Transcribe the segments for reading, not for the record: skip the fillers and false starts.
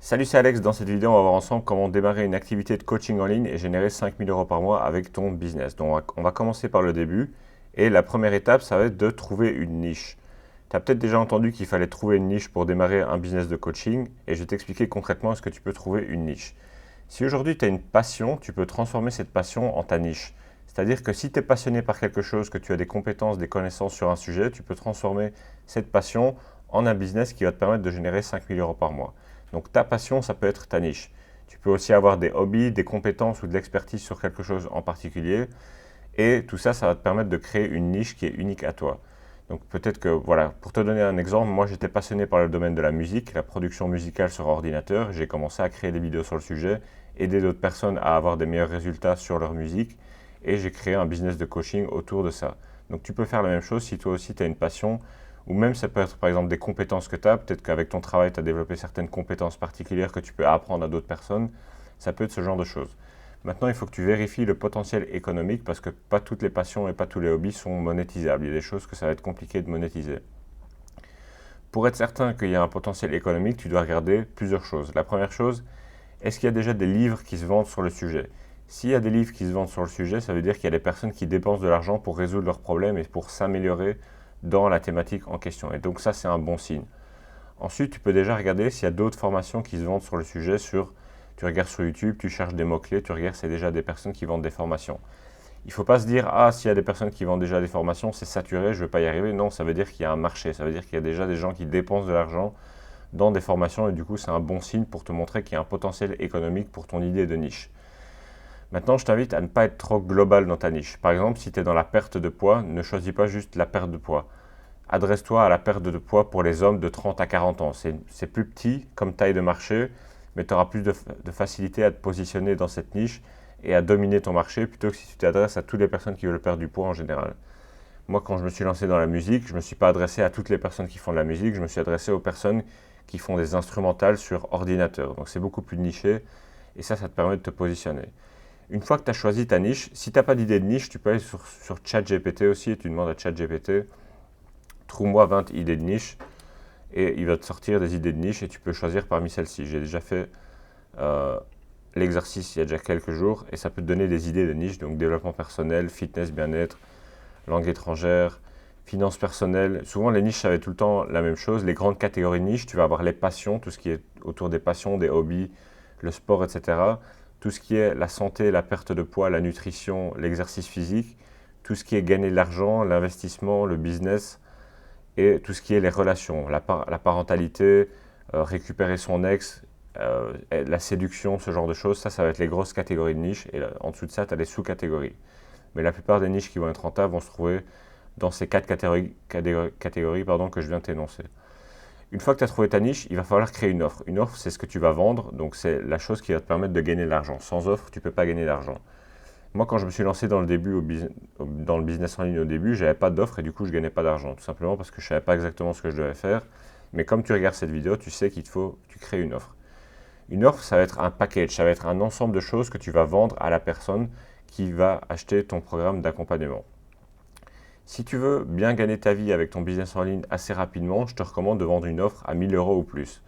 Salut, c'est Alex. Dans cette vidéo, on va voir ensemble comment démarrer une activité de coaching en ligne et générer 5000 euros par mois avec ton business. Donc, on va commencer par le début. Et la première étape, ça va être de trouver une niche. Tu as peut-être déjà entendu qu'il fallait trouver une niche pour démarrer un business de coaching. Et je vais t'expliquer concrètement est-ce que tu peux trouver une niche. Si aujourd'hui tu as une passion, tu peux transformer cette passion en ta niche. C'est-à-dire que si tu es passionné par quelque chose, que tu as des compétences, des connaissances sur un sujet, tu peux transformer cette passion en un business qui va te permettre de générer 5000 euros par mois. Donc ta passion, ça peut être ta niche. Tu peux aussi avoir des hobbies, des compétences ou de l'expertise sur quelque chose en particulier. Et tout ça, ça va te permettre de créer une niche qui est unique à toi. Donc peut-être que, voilà, pour te donner un exemple, moi j'étais passionné par le domaine de la musique, la production musicale sur ordinateur. J'ai commencé à créer des vidéos sur le sujet, aider d'autres personnes à avoir des meilleurs résultats sur leur musique. Et j'ai créé un business de coaching autour de ça. Donc tu peux faire la même chose si toi aussi tu as une passion, ou même ça peut être par exemple des compétences que tu as. Peut-être qu'avec ton travail, tu as développé certaines compétences particulières que tu peux apprendre à d'autres personnes. Ça peut être ce genre de choses. Maintenant, il faut que tu vérifies le potentiel économique parce que pas toutes les passions et pas tous les hobbies sont monétisables. Il y a des choses que ça va être compliqué de monétiser. Pour être certain qu'il y a un potentiel économique, tu dois regarder plusieurs choses. La première chose, est-ce qu'il y a déjà des livres qui se vendent sur le sujet? S'il y a des livres qui se vendent sur le sujet, ça veut dire qu'il y a des personnes qui dépensent de l'argent pour résoudre leurs problèmes et pour s'améliorer dans la thématique en question. Et donc ça, c'est un bon signe. Ensuite, tu peux déjà regarder s'il y a d'autres formations qui se vendent sur le sujet. Tu regardes sur YouTube, tu cherches des mots-clés, tu regardes c'est déjà des personnes qui vendent des formations. Il ne faut pas se dire, ah, s'il y a des personnes qui vendent déjà des formations, c'est saturé, je ne vais pas y arriver. Non, ça veut dire qu'il y a un marché, ça veut dire qu'il y a déjà des gens qui dépensent de l'argent dans des formations et du coup, c'est un bon signe pour te montrer qu'il y a un potentiel économique pour ton idée de niche. Maintenant, je t'invite à ne pas être trop global dans ta niche. Par exemple, si tu es dans la perte de poids, ne choisis pas juste la perte de poids. Adresse-toi à la perte de poids pour les hommes de 30 à 40 ans. C'est plus petit comme taille de marché, mais tu auras plus de facilité à te positionner dans cette niche et à dominer ton marché plutôt que si tu t'adresses à toutes les personnes qui veulent perdre du poids en général. Moi, quand je me suis lancé dans la musique, je ne me suis pas adressé à toutes les personnes qui font de la musique, je me suis adressé aux personnes qui font des instrumentales sur ordinateur. Donc c'est beaucoup plus niché et ça te permet de te positionner. Une fois que tu as choisi ta niche, si tu n'as pas d'idée de niche, tu peux aller sur ChatGPT aussi et tu demandes à ChatGPT, trouve-moi 20 idées de niche et il va te sortir des idées de niche et tu peux choisir parmi celles-ci. J'ai déjà fait l'exercice il y a déjà quelques jours et ça peut te donner des idées de niche, donc développement personnel, fitness, bien-être, langue étrangère, finances personnelles. Souvent les niches ça va être tout le temps la même chose. Les grandes catégories de niche, tu vas avoir les passions, tout ce qui est autour des passions, des hobbies, le sport, etc. Tout ce qui est la santé, la perte de poids, la nutrition, l'exercice physique, tout ce qui est gagner de l'argent, l'investissement, le business, et tout ce qui est les relations, la parentalité, récupérer son ex, la séduction, ce genre de choses, ça va être les grosses catégories de niches. Et là, en dessous de ça, tu as les sous-catégories. Mais la plupart des niches qui vont être rentables vont se trouver dans ces quatre catégories que je viens de t'énoncer. Une fois que tu as trouvé ta niche, il va falloir créer une offre. Une offre, c'est ce que tu vas vendre, donc c'est la chose qui va te permettre de gagner de l'argent. Sans offre, tu ne peux pas gagner d'argent. Moi, quand je me suis lancé dans le business en ligne au début, je n'avais pas d'offre et du coup, je ne gagnais pas d'argent. Tout simplement parce que je ne savais pas exactement ce que je devais faire. Mais comme tu regardes cette vidéo, tu sais qu'il te faut, tu crées une offre. Une offre, ça va être un package, ça va être un ensemble de choses que tu vas vendre à la personne qui va acheter ton programme d'accompagnement. Si tu veux bien gagner ta vie avec ton business en ligne assez rapidement, je te recommande de vendre une offre à 1000 euros ou plus.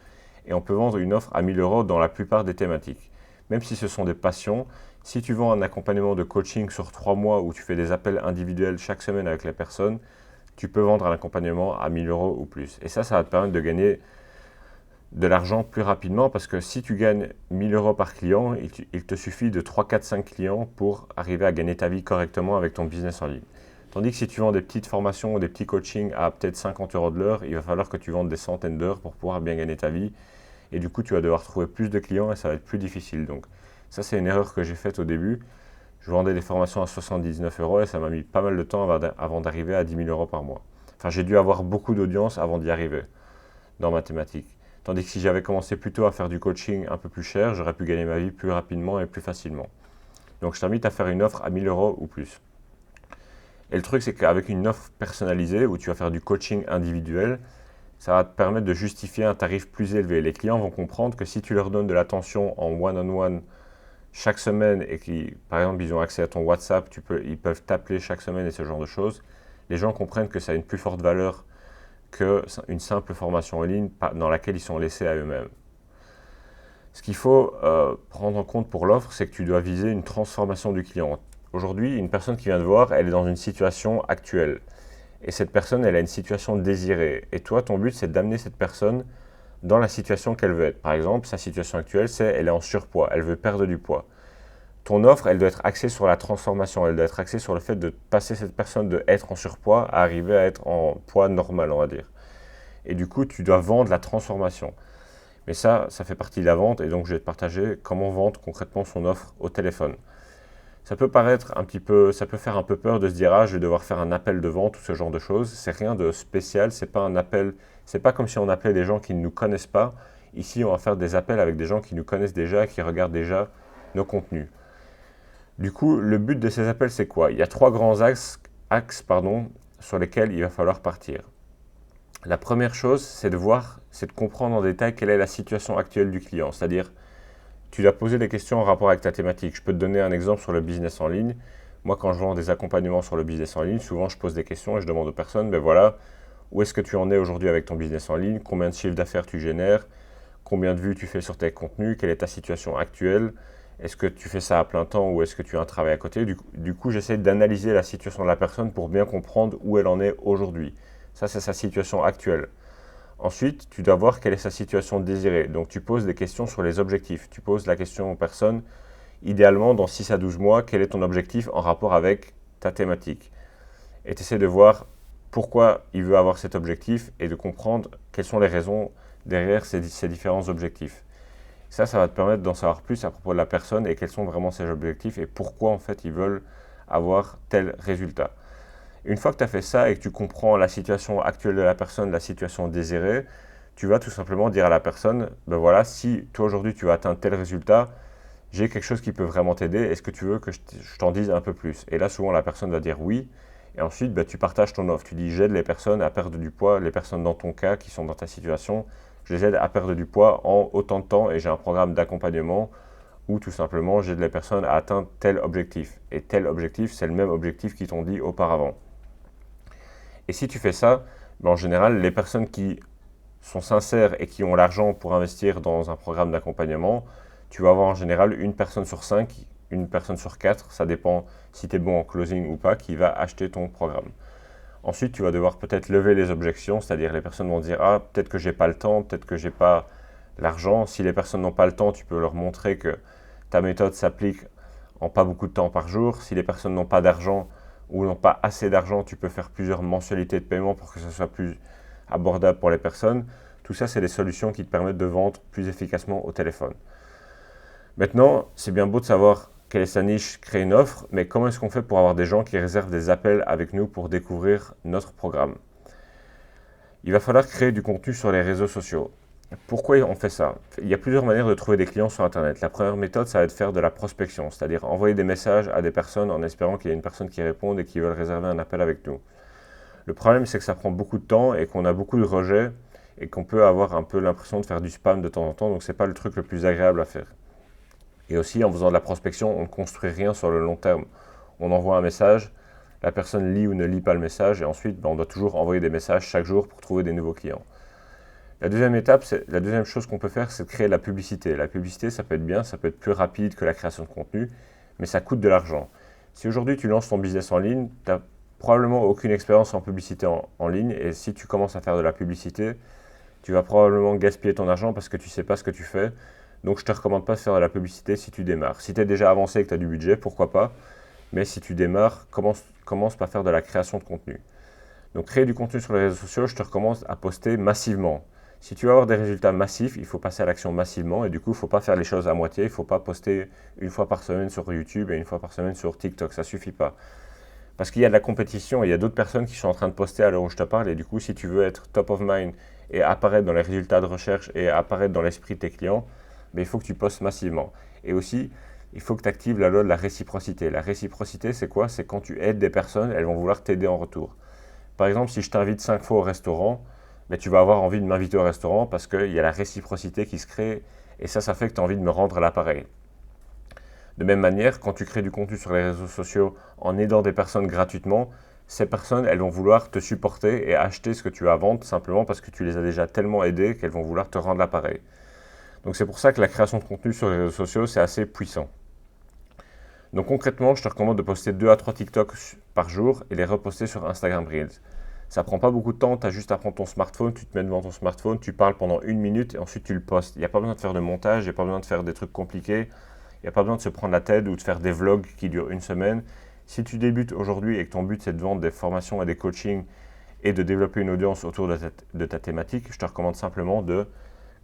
Et on peut vendre une offre à 1000 euros dans la plupart des thématiques. Même si ce sont des passions, si tu vends un accompagnement de coaching sur 3 mois où tu fais des appels individuels chaque semaine avec les personnes, tu peux vendre un accompagnement à 1000 euros ou plus. Et ça va te permettre de gagner de l'argent plus rapidement parce que si tu gagnes 1000 euros par client, il te suffit de 3, 4, 5 clients pour arriver à gagner ta vie correctement avec ton business en ligne. Tandis que si tu vends des petites formations ou des petits coachings à peut-être 50 euros de l'heure, il va falloir que tu vendes des centaines d'heures pour pouvoir bien gagner ta vie. Et du coup, tu vas devoir trouver plus de clients et ça va être plus difficile. Donc ça, c'est une erreur que j'ai faite au début. Je vendais des formations à 79 euros et ça m'a mis pas mal de temps avant d'arriver à 10 000 euros par mois. Enfin, j'ai dû avoir beaucoup d'audience avant d'y arriver dans ma thématique. Tandis que si j'avais commencé plus tôt à faire du coaching un peu plus cher, j'aurais pu gagner ma vie plus rapidement et plus facilement. Donc je t'invite à faire une offre à 1000 euros ou plus. Et le truc, c'est qu'avec une offre personnalisée où tu vas faire du coaching individuel, ça va te permettre de justifier un tarif plus élevé. Les clients vont comprendre que si tu leur donnes de l'attention en one-on-one chaque semaine et qui, par exemple, ils ont accès à ton WhatsApp, ils peuvent t'appeler chaque semaine et ce genre de choses, les gens comprennent que ça a une plus forte valeur qu'une simple formation en ligne dans laquelle ils sont laissés à eux-mêmes. Ce qu'il faut prendre en compte pour l'offre, c'est que tu dois viser une transformation du client. Aujourd'hui, une personne qui vient te voir, elle est dans une situation actuelle. Et cette personne, elle a une situation désirée. Et toi, ton but, c'est d'amener cette personne dans la situation qu'elle veut être. Par exemple, sa situation actuelle, c'est elle est en surpoids, elle veut perdre du poids. Ton offre, elle doit être axée sur la transformation, elle doit être axée sur le fait de passer cette personne de être en surpoids à arriver à être en poids normal, on va dire. Et du coup, tu dois vendre la transformation. Mais ça fait partie de la vente et donc je vais te partager comment vendre concrètement son offre au téléphone. Ça peut paraître un petit peu, ça peut faire un peu peur de se dire ah je vais devoir faire un appel de vente ou ce genre de choses. C'est rien de spécial, c'est pas un appel, c'est pas comme si on appelait des gens qui ne nous connaissent pas. Ici on va faire des appels avec des gens qui nous connaissent déjà, qui regardent déjà nos contenus. Du coup, le but de ces appels c'est quoi? Il y a trois grands axes sur lesquels il va falloir partir. La première chose, c'est de comprendre en détail quelle est la situation actuelle du client. C'est-à-dire, tu dois poser des questions en rapport avec ta thématique. Je peux te donner un exemple sur le business en ligne. Moi, quand je vends des accompagnements sur le business en ligne, souvent je pose des questions et je demande aux personnes, ben voilà, où est-ce que tu en es aujourd'hui avec ton business en ligne? Combien de chiffre d'affaires tu génères? Combien de vues tu fais sur tes contenus? Quelle est ta situation actuelle? Est-ce que tu fais ça à plein temps ou est-ce que tu as un travail à côté? Du coup, j'essaie d'analyser la situation de la personne pour bien comprendre où elle en est aujourd'hui. Ça, c'est sa situation actuelle. Ensuite, tu dois voir quelle est sa situation désirée. Donc, tu poses des questions sur les objectifs. Tu poses la question aux personnes, idéalement, dans 6 à 12 mois, quel est ton objectif en rapport avec ta thématique? Et tu essaies de voir pourquoi il veut avoir cet objectif et de comprendre quelles sont les raisons derrière ces différents objectifs. Ça va te permettre d'en savoir plus à propos de la personne et quels sont vraiment ses objectifs et pourquoi, en fait, ils veulent avoir tel résultat. Une fois que tu as fait ça et que tu comprends la situation actuelle de la personne, la situation désirée, tu vas tout simplement dire à la personne, ben voilà, si toi aujourd'hui tu vas atteindre tel résultat, j'ai quelque chose qui peut vraiment t'aider, est-ce que tu veux que je t'en dise un peu plus? Et là souvent la personne va dire oui, et ensuite ben, tu partages ton offre, tu dis j'aide les personnes à perdre du poids, les personnes dans ton cas qui sont dans ta situation, je les aide à perdre du poids en autant de temps et j'ai un programme d'accompagnement ou tout simplement j'aide les personnes à atteindre tel objectif. Et tel objectif, c'est le même objectif qu'ils t'ont dit auparavant. Et si tu fais ça, ben en général, les personnes qui sont sincères et qui ont l'argent pour investir dans un programme d'accompagnement, tu vas avoir en général une personne sur 5, une personne sur 4, ça dépend si tu es bon en closing ou pas, qui va acheter ton programme. Ensuite, tu vas devoir peut-être lever les objections, c'est-à-dire les personnes vont dire ah, peut-être que j'ai pas le temps, peut-être que j'ai pas l'argent. Si les personnes n'ont pas le temps, tu peux leur montrer que ta méthode s'applique en pas beaucoup de temps par jour. Si les personnes n'ont pas d'argent, ou n'ont pas assez d'argent, tu peux faire plusieurs mensualités de paiement pour que ce soit plus abordable pour les personnes. Tout ça, c'est des solutions qui te permettent de vendre plus efficacement au téléphone. Maintenant, c'est bien beau de savoir quelle est sa niche, créer une offre, mais comment est-ce qu'on fait pour avoir des gens qui réservent des appels avec nous pour découvrir notre programme? Il va falloir créer du contenu sur les réseaux sociaux. Pourquoi on fait ça? Il y a plusieurs manières de trouver des clients sur Internet. La première méthode, ça va être de faire de la prospection, c'est-à-dire envoyer des messages à des personnes en espérant qu'il y ait une personne qui réponde et qui veut réserver un appel avec nous. Le problème, c'est que ça prend beaucoup de temps et qu'on a beaucoup de rejets et qu'on peut avoir un peu l'impression de faire du spam de temps en temps, donc ce n'est pas le truc le plus agréable à faire. Et aussi, en faisant de la prospection, on ne construit rien sur le long terme. On envoie un message, la personne lit ou ne lit pas le message et ensuite, on doit toujours envoyer des messages chaque jour pour trouver des nouveaux clients. La deuxième chose qu'on peut faire, c'est de créer de la publicité. La publicité, ça peut être bien, ça peut être plus rapide que la création de contenu, mais ça coûte de l'argent. Si aujourd'hui tu lances ton business en ligne, tu n'as probablement aucune expérience en publicité en ligne, et si tu commences à faire de la publicité, tu vas probablement gaspiller ton argent parce que tu ne sais pas ce que tu fais. Donc je ne te recommande pas de faire de la publicité si tu démarres. Si tu es déjà avancé et que tu as du budget, pourquoi pas, mais si tu démarres, commence par faire de la création de contenu. Donc créer du contenu sur les réseaux sociaux, je te recommande à poster massivement. Si tu veux avoir des résultats massifs, il faut passer à l'action massivement et du coup, il ne faut pas faire les choses à moitié. Il ne faut pas poster une fois par semaine sur YouTube et une fois par semaine sur TikTok. Ça ne suffit pas. Parce qu'il y a de la compétition et il y a d'autres personnes qui sont en train de poster à l'heure où je te parle. Et du coup, si tu veux être top of mind et apparaître dans les résultats de recherche et apparaître dans l'esprit de tes clients, il faut que tu postes massivement. Et aussi, il faut que tu actives la loi de la réciprocité. La réciprocité, c'est quoi? C'est quand tu aides des personnes, elles vont vouloir t'aider en retour. Par exemple, si je t'invite 5 fois au restaurant, tu vas avoir envie de m'inviter au restaurant parce qu'il y a la réciprocité qui se crée et ça fait que tu as envie de me rendre l'appareil. De même manière, quand tu crées du contenu sur les réseaux sociaux en aidant des personnes gratuitement, ces personnes, elles vont vouloir te supporter et acheter ce que tu as à vendre simplement parce que tu les as déjà tellement aidées qu'elles vont vouloir te rendre l'appareil. Donc c'est pour ça que la création de contenu sur les réseaux sociaux, c'est assez puissant. Donc concrètement, je te recommande de poster 2 à 3 TikTok par jour et les reposter sur Instagram Reels. Ça prend pas beaucoup de temps, tu as juste à prendre ton smartphone, tu te mets devant ton smartphone, tu parles pendant 1 minute et ensuite tu le postes. Il n'y a pas besoin de faire de montage, il n'y a pas besoin de faire des trucs compliqués, il n'y a pas besoin de se prendre la tête ou de faire des vlogs qui durent une semaine. Si tu débutes aujourd'hui et que ton but c'est de vendre des formations et des coachings et de développer une audience autour de ta thématique, je te recommande simplement de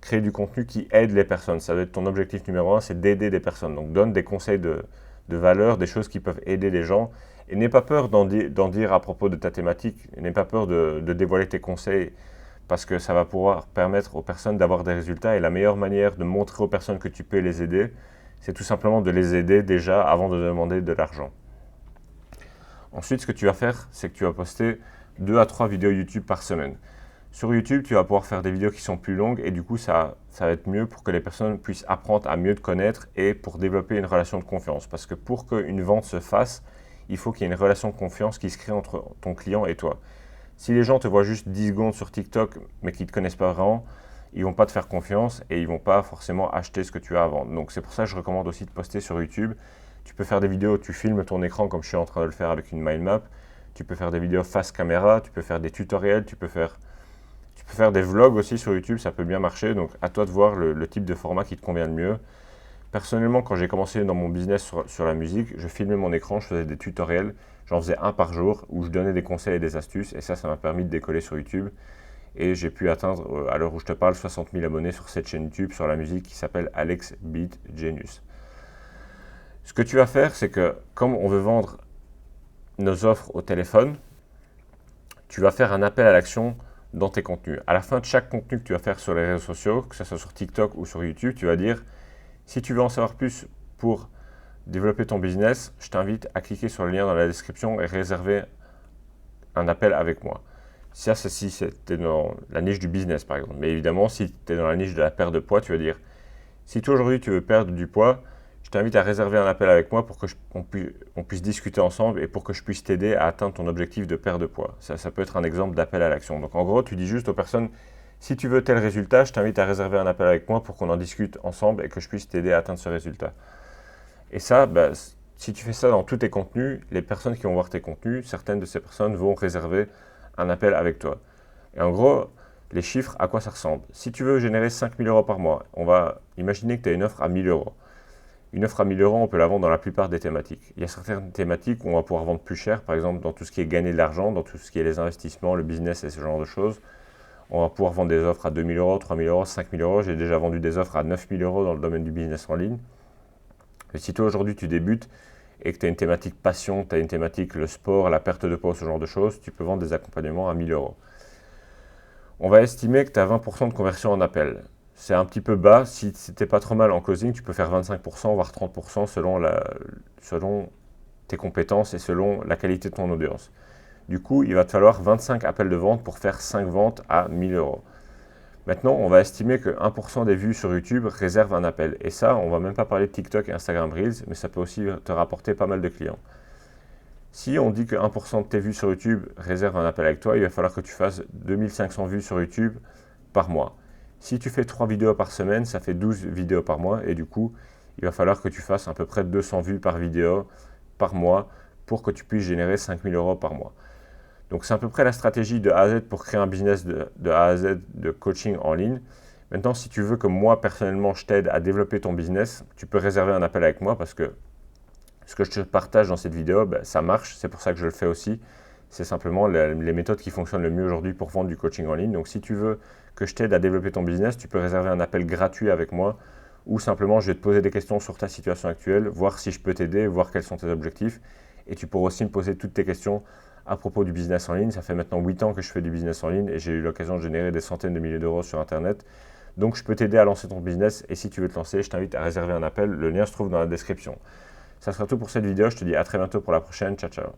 créer du contenu qui aide les personnes. Ça va être ton objectif numéro 1, c'est d'aider des personnes. Donc donne des conseils de valeur, des choses qui peuvent aider les gens. Et n'aie pas peur d'en dire à propos de ta thématique, n'aie pas peur de dévoiler tes conseils, parce que ça va pouvoir permettre aux personnes d'avoir des résultats. Et la meilleure manière de montrer aux personnes que tu peux les aider, c'est tout simplement de les aider déjà avant de demander de l'argent. Ensuite, ce que tu vas faire, c'est que tu vas poster 2 à 3 vidéos YouTube par semaine. Sur YouTube, tu vas pouvoir faire des vidéos qui sont plus longues et du coup, ça va être mieux pour que les personnes puissent apprendre à mieux te connaître et pour développer une relation de confiance. Parce que pour qu'une vente se fasse, il faut qu'il y ait une relation de confiance qui se crée entre ton client et toi. Si les gens te voient juste 10 secondes sur TikTok mais qu'ils ne te connaissent pas vraiment, ils ne vont pas te faire confiance et ils ne vont pas forcément acheter ce que tu as à vendre. Donc c'est pour ça que je recommande aussi de poster sur YouTube. Tu peux faire des vidéos, tu filmes ton écran comme je suis en train de le faire avec une mind map. Tu peux faire des vidéos face caméra, tu peux faire des tutoriels, tu peux faire des vlogs aussi sur YouTube, ça peut bien marcher. Donc à toi de voir le type de format qui te convient le mieux. Personnellement, quand j'ai commencé dans mon business sur la musique, je filmais mon écran, je faisais des tutoriels. J'en faisais un par jour où je donnais des conseils et des astuces. Et ça m'a permis de décoller sur YouTube. Et j'ai pu atteindre, à l'heure où je te parle, 60 000 abonnés sur cette chaîne YouTube sur la musique qui s'appelle Alex Beat Genius. Ce que tu vas faire, c'est que comme on veut vendre nos offres au téléphone, tu vas faire un appel à l'action dans tes contenus. À la fin de chaque contenu que tu vas faire sur les réseaux sociaux, que ce soit sur TikTok ou sur YouTube, tu vas dire « Si tu veux en savoir plus pour développer ton business, je t'invite à cliquer sur le lien dans la description et réserver un appel avec moi. » Ça, c'est si tu es dans la niche du business, par exemple. Mais évidemment, si tu es dans la niche de la perte de poids, tu vas dire « Si toi, aujourd'hui, tu veux perdre du poids, je t'invite à réserver un appel avec moi pour que on puisse discuter ensemble et pour que je puisse t'aider à atteindre ton objectif de perte de poids. » Ça peut être un exemple d'appel à l'action. Donc, en gros, tu dis juste aux personnes « Si tu veux tel résultat, je t'invite à réserver un appel avec moi pour qu'on en discute ensemble et que je puisse t'aider à atteindre ce résultat. » Et ça, si tu fais ça dans tous tes contenus, les personnes qui vont voir tes contenus, certaines de ces personnes vont réserver un appel avec toi. Et en gros, les chiffres, à quoi ça ressemble? Si tu veux générer 5 000 € par mois, on va imaginer que tu as une offre à 1 000 €. Une offre à 1 000 €, on peut la vendre dans la plupart des thématiques. Il y a certaines thématiques où on va pouvoir vendre plus cher, par exemple dans tout ce qui est gagner de l'argent, dans tout ce qui est les investissements, le business et ce genre de choses. On va pouvoir vendre des offres à 2 000 €, 3 000 €, 5 000 €. J'ai déjà vendu des offres à 9 000 € dans le domaine du business en ligne. Et si toi aujourd'hui tu débutes et que tu as une thématique passion, tu as une thématique le sport, la perte de poids, ce genre de choses, tu peux vendre des accompagnements à 1 000 €. On va estimer que tu as 20% de conversion en appel. C'est un petit peu bas. Si t'es pas trop mal en closing, tu peux faire 25%, voire 30% selon tes compétences et selon la qualité de ton audience. Du coup, il va te falloir 25 appels de vente pour faire 5 ventes à 1 000 €. Maintenant, on va estimer que 1% des vues sur YouTube réservent un appel. Et ça, on ne va même pas parler de TikTok et Instagram Reels, mais ça peut aussi te rapporter pas mal de clients. Si on dit que 1% de tes vues sur YouTube réservent un appel avec toi, il va falloir que tu fasses 2500 vues sur YouTube par mois. Si tu fais 3 vidéos par semaine, ça fait 12 vidéos par mois et du coup, il va falloir que tu fasses à peu près 200 vues par vidéo par mois pour que tu puisses générer 5 000 € par mois. Donc c'est à peu près la stratégie de A à Z pour créer un business de A à Z de coaching en ligne. Maintenant, si tu veux que moi, personnellement, je t'aide à développer ton business, tu peux réserver un appel avec moi parce que ce que je te partage dans cette vidéo, ça marche. C'est pour ça que je le fais aussi. C'est simplement les méthodes qui fonctionnent le mieux aujourd'hui pour vendre du coaching en ligne. Donc si tu veux que je t'aide à développer ton business, tu peux réserver un appel gratuit avec moi ou simplement je vais te poser des questions sur ta situation actuelle, voir si je peux t'aider, voir quels sont tes objectifs. Et tu pourras aussi me poser toutes tes questions à propos du business en ligne. Ça fait maintenant 8 ans que je fais du business en ligne et j'ai eu l'occasion de générer des centaines de milliers d'euros sur Internet. Donc je peux t'aider à lancer ton business et si tu veux te lancer, je t'invite à réserver un appel. Le lien se trouve dans la description. Ça sera tout pour cette vidéo. Je te dis à très bientôt pour la prochaine. Ciao, ciao.